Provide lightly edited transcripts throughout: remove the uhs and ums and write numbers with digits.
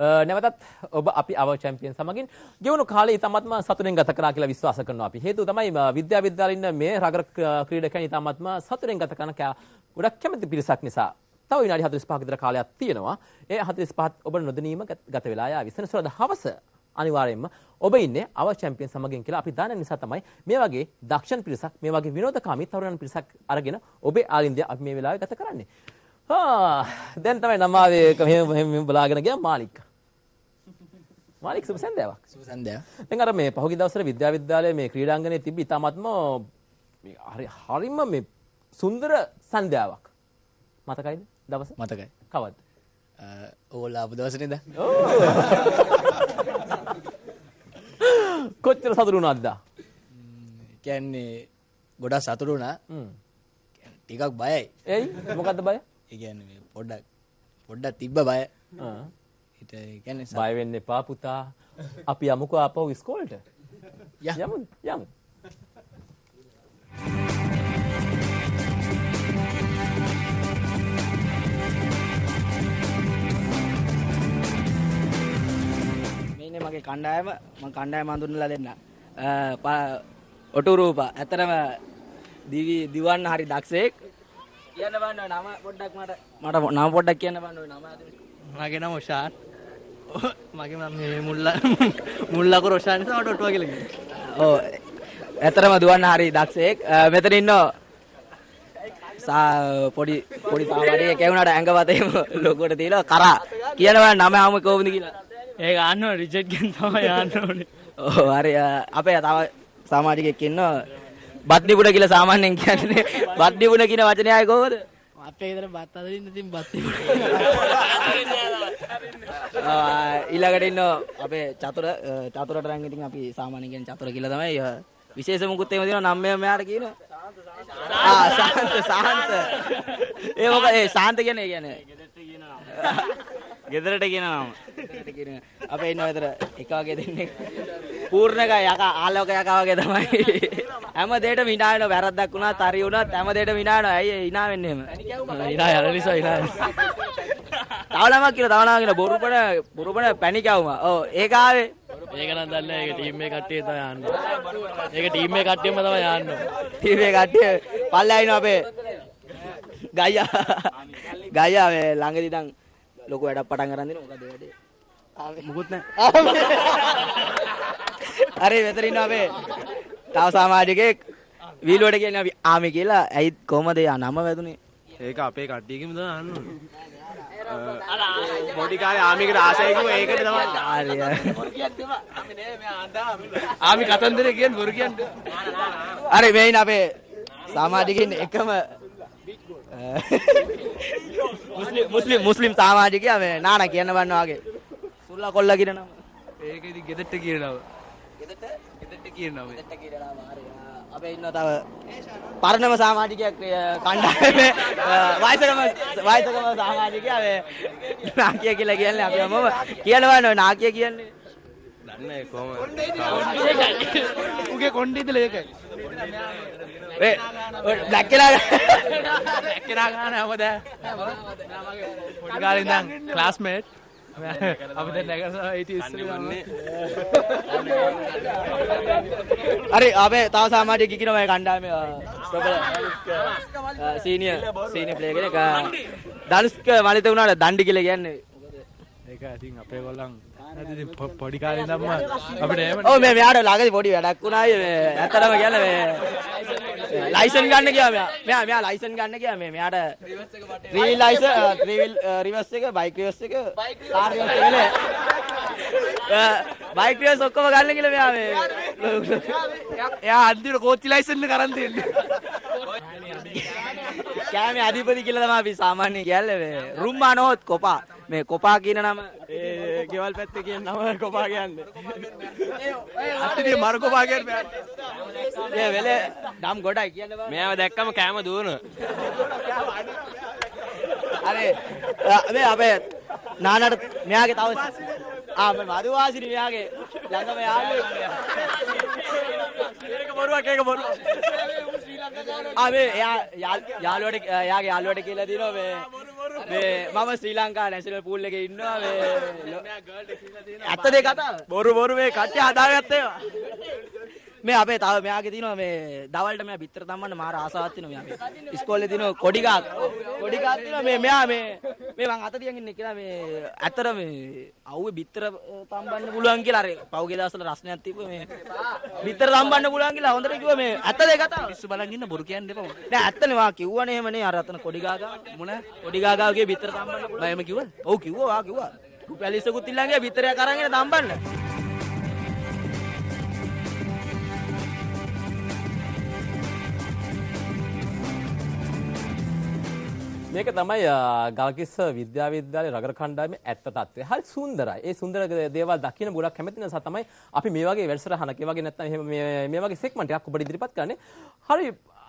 නැවතත් ඔබ අපි අව චැම්පියන් සමගින් ගෙවුණු කාලේ ඉතාමත්ම සතුටින් ගත කරා කියලා විශ්වාස කරනවා අපි. හේතුව තමයි විද්‍යාලේ ඉන්න මේ රගර ක්‍රීඩකයන් ඉතාමත්ම සතුටින් ගත කරන ගොඩක් කැමති පිරිසක් නිසා. තව විනාඩි 45ක විතර කාලයක් තියෙනවා. ඒ 45ත් ඔබ නොදැනීම ගත වෙලා යාවි. සෙනසුරාදා හවස අනිවාර්යයෙන්ම ඔබ ඉන්නේ අව චැම්පියන් සමගින් කියලා අපි දන්න නිසා තමයි මේ වගේ දක්ෂණ පිරිසක් මේ වගේ විනෝදකාමී තරුණ පිරිසක් අරගෙන ඔබේ ආලින්දය අපි මේ වෙලාවේ ගත කරන්නේ. දැන් තමයි නමාවේ මෙහෙම බලාගෙන ගියා මාලික්. මාලික් සුබ සන්ධ්‍යාවක්. සුබ සන්ධ්‍යාවක්. දැන් අර මේ පහුගිය දවස්වල විද්‍යාලයේ මේ ක්‍රීඩාංගණයේ තිබි ඉතාමත්ම හරිම මේ සුන්දර සන්ධ්‍යාවක්. මතකයිද දවස? මතකයි. කවද්ද? ඕලා ආපු දවසේ නේද? කොච්චර සතුටු වුණාද? කියන්නේ ගොඩක් සතුටු වුණා. ටිකක් බයයි. එයි මොකද්ද බය? ඒ කියන්නේ පොඩ්ඩක් තිබ්බ බය. ඊට ඒ කියන්නේ බය වෙන්න එපා පුතා. අපි යමුකෝ ආපහු ඉස්කෝලේට. යමු. මේනේ මගේ කණ්ඩායම මම කණ්ඩායම හඳුන්වලා දෙන්න. ඔටුරූපා. ඇතරම දිවන්න හරි දක්ෂයෙක්. කියන්න බෑ නම පොඩ්ඩක් මට නම පොඩ්ඩක් කියන්න බෑ නම මගේ නම ඔෂාන්. මගේ මම මේ මුල්ලක රොෂාන් නිසා මට ඔටුවා කියලා කියනවා. ඔව්. ඇතරම දුවන්න හරි දක්ෂයෙක්. මෙතන ඉන්නෝ පොඩි සාමාඩියෙක් කැවුනට ඇඟවතේම ලොකුවට තියලා කරා. කියන්න බෑ නම ආම කොහොමද කියලා. ඒක ආන්න රිජෙක්ට් ගෙන් තමයි ආන්න ඕනේ. ඔව් හරි අපේ තව සමාජිකයෙක් ඉන්නවා බත්නිපුණ කියලා සාමාන්‍යයෙන් කියන්නේ බත්නිපුණ කියන වචනේ ආයේ කොහොමද? අපේ ගෙදර බත් අදින්න ඉතින් බත්නිපුණ. ඊළඟට ඉන්නවා අපේ චතුරට නම් ඉතින් අපි සාමාන්‍යයෙන් කියන්නේ චතුර කියලා තමයි. විශේෂ මුකුත් එහෙම දෙනවා නම් මෙයාට කියනවා. සාන්ත. ඒ මොකද ඒ සාන්ත කියන්නේ ගෙදරට කියනවා. අපේ ඉන්න විතර එක වගේ දෙන්නේ පූර්ණක යකා ආලෝක යකා වගේ තමයි. හැම දෙයකම hina වෙන වැරද්දක් වුණා, තරි වුණා, හැම දෙයකම hina වෙනවා. ඇයි hina වෙන්නේ එහෙම? hina යන නිසා hina. තවලමක් කියලා බොරුපණ පැණිකවුම. ඔව් ඒක ආවේ. ඒක නම් දන්නේ ඒක ටීම් එකේ කට්ටිය තමයි යන්නේ. ඒක ටීම් එකේ කට්ටියම තමයි යන්නේ. ටීම් එකේ කට්ටිය පල්ලෙහා ඉන්න අපේ ගයියා මේ ළඟදී දැන් ලොකු වැඩක් පටන් ගන්න දින මොකද වැඩේ? මුකුත් නැහැ. අර මෙතන ඉන්න අපේ තව සමාජිකයෙක් වීලුවට කියන්නේ අපි ආමි කියලා. ඇයි කොහමද නම වැදුනේ? ඒක අපේ කට්ටියකම තමයි අහන්න ඕනේ. පොඩි කාලේ ආමිකට ආසයි කිව්ව ඒකට තමයි. හරි. බොරු කියන්නේ අපි නේ මෙයා අඳා ආමි කතන්දරේ කියන්නේ බොරු කියන්නේ. අර මේ ඉන්න අපේ සමාජිකින් එකම මුස්ලිම් සමාජිකයා මේ නානා කියන්න බන්න වගේ. සුල්ලා කොල්ලා කියන නම. ඒක ඉතින් ගෙදරට කියන නම. ගෙදරට කියන නම. හරි. අපේ ඉන්න තව පරණම සමාජිකයෙක් කණ්ඩායමේ වයසකම සමාජිකයා මේ නාකිය කියලා කියන්නේ අපි මොම කියනවා නාකිය කියන්නේ. දන්නේ කොහොමද? උගේ කොණ්ඩේ ඉඳලා ඒකයි. ඒ බ්ලැක් කියලා ගන්න හැමද? පොඩි කාලේ ඉඳන් ක්ලාස්මේට් අපි දැන් නැගලා 80 ඉස්සරේ හරි අපේ තව සමාජිකයෙක් ඉන්නවා මේ කණ්ඩායමේ සීනියර් ප්ලේයර් කෙනෙක් ධනුෂ්ක මලිත වුණාට දණ්ඩි කියලා කියන්නේ. ඒක ඉතින් අපේ ගොල්ලන් ඉතින් පොඩි කාලේ ඉඳන්ම අපිට එහෙම ඔව් මේ මෙයාට ළඟදී පොඩි වැඩක් වුණායි මේ ඇත්තටම කියන්නේ මේ ලයිසන් ගන්න ගියා මෙයා ලයිසන් ගන්න ගියා මෙයාට ත්‍රිවිල් ලයිසන් ත්‍රිවිල් රිවර්ස් එක බයික් රිවර්ස් එක කාර් රිවර්ස් එක නේ බයික් රිවර්ස් ඔක්කොම ගන්න කියලා මෙයා මේ එයා අන්තිමට කෝච්චි ලයිසන් එක අරන් තියෙන්නේ කෑමේ අධිපති කියලා තමයි අපි සාමාන්‍යයෙන් කියන්නේ මේ රුම්මානෝත් කොපා මේ කොපා කියන නම ඒ ගෙවල් පැත්තේ කියන නම කොපා කියන්නේ අත්තිනේ මර කොපා කියන්නේ ඒ වෙලේ නම් ගොඩයි කියන්න බෑ මෙයාව දැක්කම කෑම දුවන අනේ මේ අපේ නානට මෙයාගේ තව මම මදුවාසිනි මෙයාගේ ළඟම යාළුවෙක් ඒක බොරුවක් මේ යාළුවට එයාගේ යාළුවට කියලා දිනවා මේ මේ මම ශ්‍රී ලංකා නැෂනල් පූල් එකේ ඉන්නවා මේ ඇත්ත දෙක කතාව. බොරු මේ කට්ටිය හදාගත්තේ ඒවා. මේ අපේ තව මෙයාගේ තියෙනවා මේ දවල්ට මෙයා බිත්තර තම්බන්න මාර ආසාවක් තියෙනවා මෙයා. ඉස්කෝලේ තියෙනවා කොඩි ගහක්. කොඩි ගහක් තියෙනවා මේ මෙයා මේ මං අත තියන් ඉන්නේ කියලා මේ ඇතර මේ අවුවේ බිත්තර තම්බන්න පුළුවන් කියලා අර පහුගිය දවස්වල රස්නයක් තිබ්බ මේ බිත්තර තම්බන්න පුළුවන් කියලා හොඳට කිව්වා මේ ඇත්ත දෙක කතාව. පිස්සු බලන් ඉන්න බොරු කියන්න එපා. නෑ ඇත්තනේ වා කිව්වනේ එහෙමනේ අර අතන කොඩි ගහ මොන කොඩි ගහගේ බිත්තර තම්බන්න පුළුවන්. මම එහෙම කිව්වද? ඔව් කිව්වා කිව්වා. රුපියලිස්සකුත් ඉල්ලන් ගියා බිත්තරයක් අරන් එන තම්බන්න. මේක තමයි ගල්කිස්ස විද්‍යාලයේ රගර කණ්ඩායමේ ඇත්ත తත්වය. හරි සුන්දරයි. ඒ සුන්දර දේවල් දකින්න ගොඩක් කැමති නිසා තමයි අපි මේ වගේ වැඩසටහනක් ඒ වගේ නැත්නම් එහෙම මේ වගේ සෙග්මන්ට් එකක් ඔබට ඉදිරිපත් කරන්නේ. හරි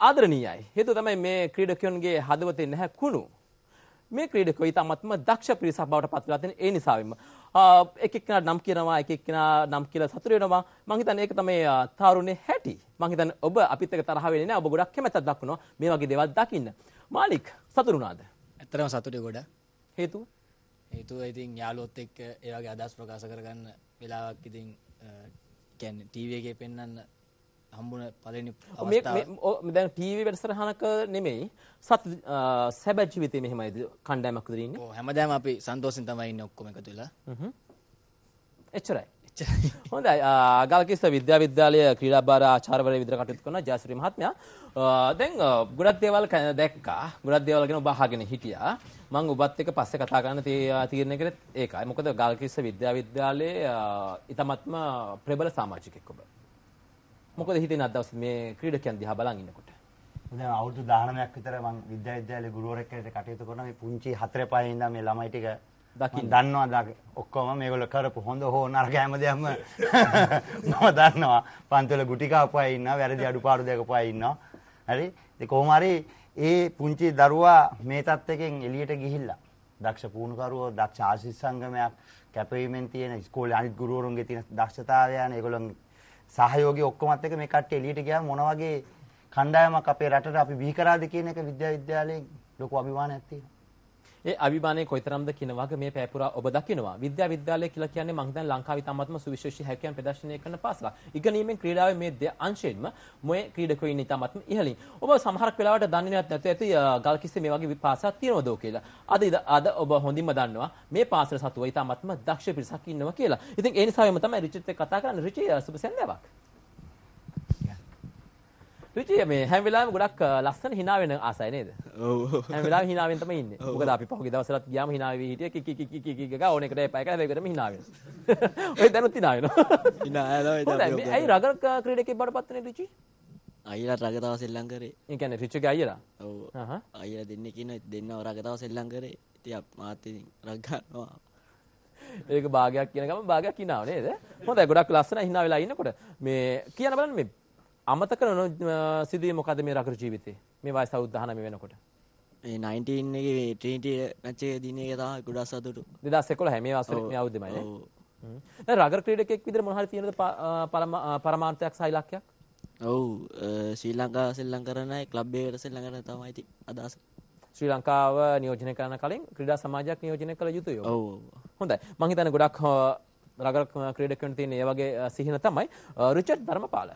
ආදරණීයයි. හේතුව තමයි මේ ක්‍රීඩකයන්ගේ හදවතේ නැහැ කුණු. මේ ක්‍රීඩකයෝ ඊටමත්ම දක්ෂ පිරිසක් බවට පත් වෙලා තියෙන ඒ නිසාවෙන්ම එක එක්කෙනා නම් කියනවා එක එක්කෙනා නම් කියලා සතුටු වෙනවා. මම හිතන්නේ ඒක තමයි තාරුණේ හැටි. මම හිතන්නේ ඔබ අපිත් එක්ක තරහ වෙන්නේ නැහැ. ඔබ ගොඩක් කැමැත්තක් දක්වනවා මේ වගේ දේවල් දකින්න. මාලික් සතුටු වුණාද? ඇත්තටම සතුටුයි ගොඩක්. හේතුව? හේතුව ඉතින් යාළුවොත් එක්ක ඒ වගේ අදහස් ප්‍රකාශ කරගන්න වෙලාවක් ඉතින් කියන්නේ ටීවී එකේ පෙන්වන්න හම්බුන පළවෙනි අවස්ථාව. මේ දැන් ටීවී වැඩසටහනක නෙමෙයි සැබෑ ජීවිතේ මෙහෙමයිද කණ්ඩායමක් විතර ඉන්නේ? ඔව් හැමදාම අපි සන්තෝෂෙන් තමයි ඉන්නේ ඔක්කොම එකතු වෙලා. එච්චරයි. හොඳයි. ගල්කිස්ස විද්‍යාලයේ ක්‍රීඩා භාර ආචාර්යවරයෙක් විදිහට කටයුතු කරන ජයශ්‍රී මහත්මයා දැන් ගොඩක් දේවල් දැක්කා. ගොඩක් දේවල් ගැන ඔබ අහගෙන හිටියා. මම ඔබත් එක්ක පස්සේ කතා කරන්න තීරණය කරේ ඒකයි. මොකද ගල්කිස්ස විද්‍යාලයේ ඊටමත්ම ප්‍රබල සමාජිකෙක් ඔබ. මොකද හිතෙන්නේ අද දවසේ මේ ක්‍රීඩකයන් දිහා බලන් ඉන්නකොට? දැන් අවුරුදු 19ක් විතර මම විද්‍යාලයේ ගුරුවරයෙක් හැටියට කටයුතු කරන මේ පුංචි 4-5 ඉඳන් මේ ළමයි ටික දන්නවා ඔක්කොම මේගොල්ලෝ කරපු හොඳ හෝ නරක හැමදේම මම දන්නවා. පන්තිවල ගුටි කාපු අය ඉන්නවා, වැරදි අඩුපාඩු දැකපු අය ඉන්නවා. හරි. ඉතින් කොහොම හරි ඒ පුංචි දරුවා මේ තත්ත්වයෙන් එළියට ගිහිල්ලා දක්ෂ පුහුණුකරුවෝ, දක්ෂ ආශිස් සංගමයක්, කැපවීමෙන් තියෙන ඉස්කෝලේ අනිත් ගුරුවරුන්ගේ තියෙන දක්ෂතාවයන් ඒගොල්ලොන්ගේ සහයෝගී ඔක්කොමත් එක්ක මේ කට්ටිය එළියට ගියාම මොන වගේ කණ්ඩායමක් අපේ රටට අපි බිහි කරාද කියන එක විද්‍යාලයෙන් ලොකු අභිමානයක් තියෙනවා. ඒ අභිමානයේ කොයිතරම්ද කියන වගේ මේ පැපුරා ඔබ දකිනවා. විද්‍යාලය කියලා කියන්නේ මම හිතන්නේ ලංකාවේ තමත්ම සුවිශේෂී හැකියාවන් ප්‍රදර්ශනය කරන පාසලක්. ඉගෙනීමෙන් ක්‍රීඩාවේ මේ අංශයෙන්ම මේ ක්‍රීඩකයෝ ඉන්නේ තමත්ම ඉහළින්. ඔබ සමහරක් වෙලාවට දන්නේ නැත්නම් ඇති ගල්කිස්සේ මේ වගේ පාසලක් තියෙනවද කියලා. අද ඔබ හොඳින්ම දන්නවා මේ පාසල සතුව තමත්ම දක්ෂ පිරිසක් ඉන්නවා කියලා. ඉතින් ඒ නිසාවෙම තමයි රිචඩ් එක්ක කතා කරන්නේ. රිචි සුබ සන්ධ්‍යාවක්. රිචි මේ හැම වෙලාවෙම ගොඩක් ලස්සන hina වෙන ආසයි නේද? ඔව්. හැම වෙලාවෙම hina වෙන්න තමයි ඉන්නේ. මොකද අපි පහුගිය දවස්වලත් ගියාම hina වෙවි හිටියේ කිකි ගා ඕන එකට එපා කියලා ඒකටම hina වෙනවා. ඔය දැනුත් hina වෙනවා. hina ඇලෝ ඉතින් ඇයි රගර් ක්‍රීඩකෙක් බඩපත් වෙන්නේ රිචි? අයිලා රගතාව සෙල්ලම් කරේ. ඒ කියන්නේ රිචිගේ අයියලා? ඔව්. අයිලා දෙන්නේ කියන දෙන්නව රගතාව සෙල්ලම් කරේ. ඉතින් මාත් ඉතින් රග ගන්නවා. ඒක භාගයක් කියන ගමන් භාගයක් hinaව නේද? හොඳයි ගොඩක් ලස්සනයි hina වෙලා ඉන්නකොට. මේ කියන බලන්න මේ අමතක කරන සිදුවේ මොකද මේ රගර් ජීවිතේ? මේ වයස අවුරුදු 19 වෙනකොට. මේ 19 එකේ ට්‍රිනිටි මැච් එක දින එක තමයි ගොඩක් සතුටු. 2011 මේ වසරේ මේ අවුරුද්දමයි නේ. ඔව්. දැන් රගර් ක්‍රීඩකෙක් විදිහට මොන හරි තියෙනද පරමාර්ථයක් සහ ඉලක්කයක්? ඔව් ශ්‍රී ලංකාව සෙල්ලම් කරන අය ක්ලබ් එකකට සෙල්ලම් කරන තමයි ඉතින් අදහස. ශ්‍රී ලංකාව නියෝජනය කරන කලින් ක්‍රීඩා සමාජයක් නියෝජනය කළ යුතුයි. ඔව්. හොඳයි. මම හිතන්නේ ගොඩක් රගර් ක්‍රීඩකයන් තියෙන මේ වගේ සිහින තමයි රිචඩ් ධර්මපාල.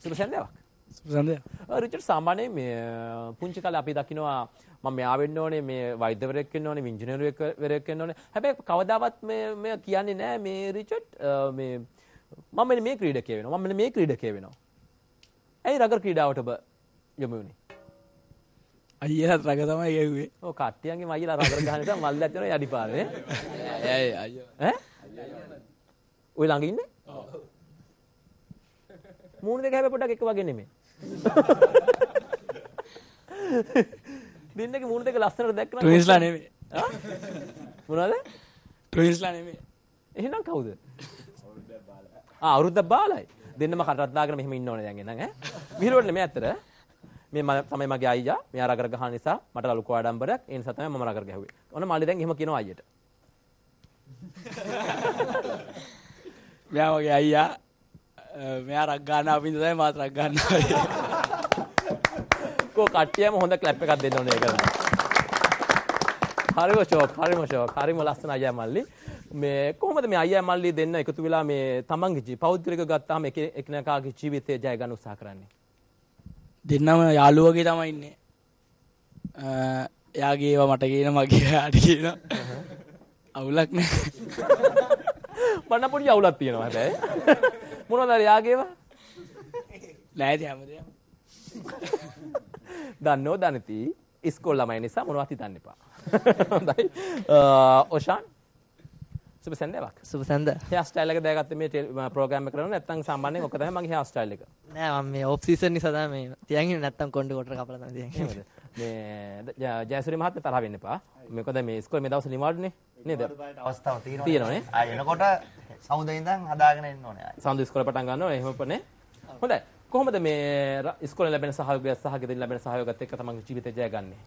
සුබ සන්ධ්‍යාවක්. සුබ සන්ධ්‍යාවක්. රිචඩ් සාමාන්‍යයෙන් මේ පුංචි කාලේ අපි දකිනවා මම මෙයා වෙන්න ඕනේ, මේ වෛද්‍යවරයෙක් වෙන්න ඕනේ, ඉංජිනේරුවෙක් වෙන්න ඕනේ. හැබැයි කවදාවත් මේ කියන්නේ නැහැ මේ රිචඩ් මේ මම මේ ක්‍රීඩකයෙක් වෙනවා. මම මේ ක්‍රීඩකයෙක් වෙනවා. ඇයි රගර් ක්‍රීඩාවට ඔබ යොමු වුනේ? අයියලාත් රග තමයි ගෙව්වේ. ඔව් කට්ටියන්ගේ අයියලා රගර් ගහන නිසා මල්ලක් යනවා යටිපාරේ. ඇයි අයියෝ. ඈ? ඔය ළඟ ඉන්නේ? ඔව්. මූණ දෙක හැබැයි පොඩ්ඩක් එක වගේ නෙමෙයි. දෙන්නගේ මූණ දෙක ලස්සනට දැක්කම ට්වින්ස්ලා නෙමෙයි. ආ? මොනවද? ට්වින්ස්ලා නෙමෙයි. එහෙනම් කවුද? අවුරුද්දක් බාලයි. දෙන්නම කටට දාගෙන මෙහෙම ඉන්න ඕනේ දැන් එනං ඈ. විහිළුවට නෙමෙයි ඇත්තට. මේ තමයි මගේ අයියා. මෙයා රගර් ගහන නිසා මට ලොකු ආඩම්බරයක්. ඒ නිසා තමයි මම රගර් ගැහුවේ. ඔන්න මල්ලි දැන් එහෙම කියනවා අයියට. මෙයා වගේ අයියා මෙයා රක් ගන්නවා අපි ඉඳලා මාත් රක් ගන්නවා. කෝ කට්ටියම හොඳ ක්ලැප් එකක් දෙන්න ඕනේ ඒකට. හරිම ෂෝක්. හරිම ලස්සන අයියා මල්ලි. මේ කොහොමද මේ අයියා මල්ලි දෙන්න එකතු වෙලා මේ තමන්ගේ පෞද්ගලික ගත්තාම එකිනෙකාගේ ජීවිතය ජය ගන්න උත්සාහ කරන්නේ? දෙන්නම යාළුවෝ වගේ තමයි ඉන්නේ. එයාගේ ඒවා මට කියන මගේ එයාට කියන අවුලක් නැහැ. මන්න පොඩි අවුලක් තියෙනවා හැබැයි. මොනවද එයාගේවා? නෑද හැමදේම. දන්නෝ දනිති ඉස්කෝල ළමයි නිසා මොනවත් හිතන්න එපා. හොඳයි. ඔෂාන් සුබ සන්දේවක්. සුබ සන්ද. හෙයාර් ස්ටයිල් එක දාගත්තේ මේ ප්‍රෝග්‍රෑම් එක කරනවා නැත්නම් සාමාන්‍යයෙන් ඔක තමයි මගේ හෙයාර් ස්ටයිල් එක. නෑ මම මේ ඔෆ් සීසන් නිසා තමයි මේ තියන් නැත්තම් කොණ්ඩේ කොට කපලා තමයි තියන්. මේ ජයසූරිය මහත්මයා තරහ වෙන්න එපා. මොකද මේ ඉස්කෝලේ මේ දවස් නිවාඩුනේ නේද? අවස්ථාව තියෙනවනේ. ආ එනකොට සමුදේ ඉඳන් හදාගෙන එන්න ඕනේ. සමුදේ ඉස්කෝලේ පටන් ගන්නවා එහෙම පනේ. හොඳයි. කොහොමද මේ ඉස්කෝලේ ලැබෙන සහයෝගය සහ ගෙදරින් ලැබෙන සහයෝගයත් එක්ක තමන්ගේ ජීවිතය ජය ගන්නේ?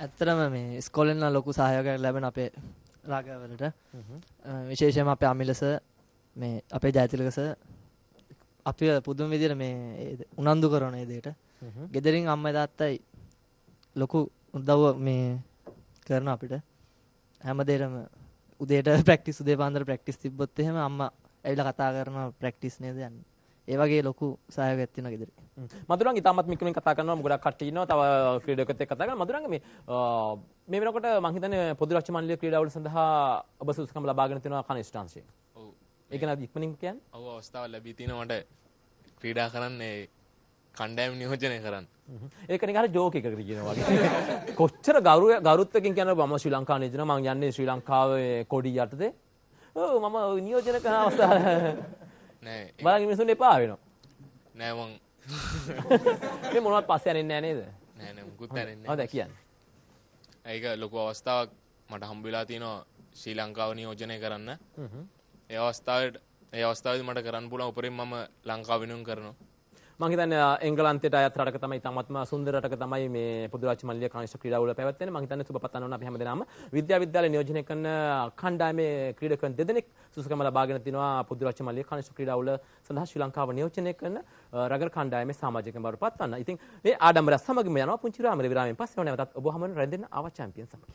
ඇත්තටම මේ ඉස්කෝලෙන් නම් ලොකු සහයෝගයක් ලැබෙන අපේ රාගවලට. විශේෂයෙන්ම අපේ අමිලස මේ අපේ ජයතිලක සර් අපි පුදුම විදියට මේ උනන්දු කරන මේ දෙයට. ගෙදරින් අම්මයි තාත්තයි ලොකු උදව් මේ කරන අපිට. හැමදේටම උදේට ප්‍රැක්ටිස් උදේ පාන්දර ප්‍රැක්ටිස් තිබ්බොත් එහෙම අම්මා ඇවිල්ලා කතා කරනවා ප්‍රැක්ටිස් නේද යන්නේ. ඒ වගේ ලොකු සහයෝගයක් තියෙනවා ගෙදර. මధుරංග ඉතාමත් මික්කමින් කතා කරනවා ගොඩක් කට්ටිය ඉන්නවා තව ක්‍රීඩකයෙක් එක්ක කතා කරනවා මధుරංග මේ වෙනකොට මම හිතන්නේ පොදු රාජ්‍ය මණ්ඩලීය ක්‍රීඩාවල සඳහා ඔබ සුසුකම් ලබාගෙන තියෙනවා කනිෂ්ඨ අංශයෙන්. ඔව්. ඒක නේද ඉක්මනින් කියන්නේ? ඔව් අවස්ථාවක් ලැබී තිනවා මට ක්‍රීඩා කරන්න කණ්ඩායම නියෝජනය කරන්න. ඒක නිකන් අර ජෝක් එකකට කියනවා වගේ. කොච්චර ගෞරවත්වකින් කියනවා මම ශ්‍රී ලංකාව නියෝජන මම යන්නේ ශ්‍රී ලංකාවේ කොඩිය යටතේ. ඔව් මම නියෝජන කරන අවස්ථාව නෑ. බලන් මිනිස්සුන් එපා වෙනවා. නෑ මං මේ මොනවත් පස්සේ යන්නේ නැහැ නේද? නෑ නෑ මුකුත් යන්නේ නෑ. හොඳයි කියන්නේ. ඒක ලොකු අවස්ථාවක් මට හම්බ වෙලා තිනවා ශ්‍රී ලංකාව නියෝජනය කරන්න. ඒ අවස්ථාවේදී මට කරන්න පුළුවන් උපරිම මම ලංකාව වෙනුවෙන් කරනවා. මම හිතන්නේ එංගලන්තයට අයත් රටක තමයි තමත්ම සුන්දර රටක තමයි මේ පොදු රාජ්‍ය මණ්ඩලීය කනිෂ්ඨ ක්‍රීඩාවල පැවැත්වෙන්නේ. මම හිතන්නේ සුබ පතන්න ඕන අපි හැමදෙනාම විද්‍යාලය නියෝජනය කරන කණ්ඩායමේ ක්‍රීඩකයන් දෙදෙනෙක් සුසුකම ලබාගෙන තිනවා පොදු රාජ්‍ය මණ්ඩලීය කනිෂ්ඨ ක්‍රීඩාවල සඳහා ශ්‍රී ලංකාව නියෝජනය කරන රගර් කණ්ඩායමේ සමාජිකයන් බවට පත්වන්න. ඉතින් මේ ආඩම්බරය සමගම යනවා පුංචි විරාමයේ පස්සේ නැවතත් ඔබ හමුවෙන් රැඳෙන්න ආවා චැම්පියන් සමග.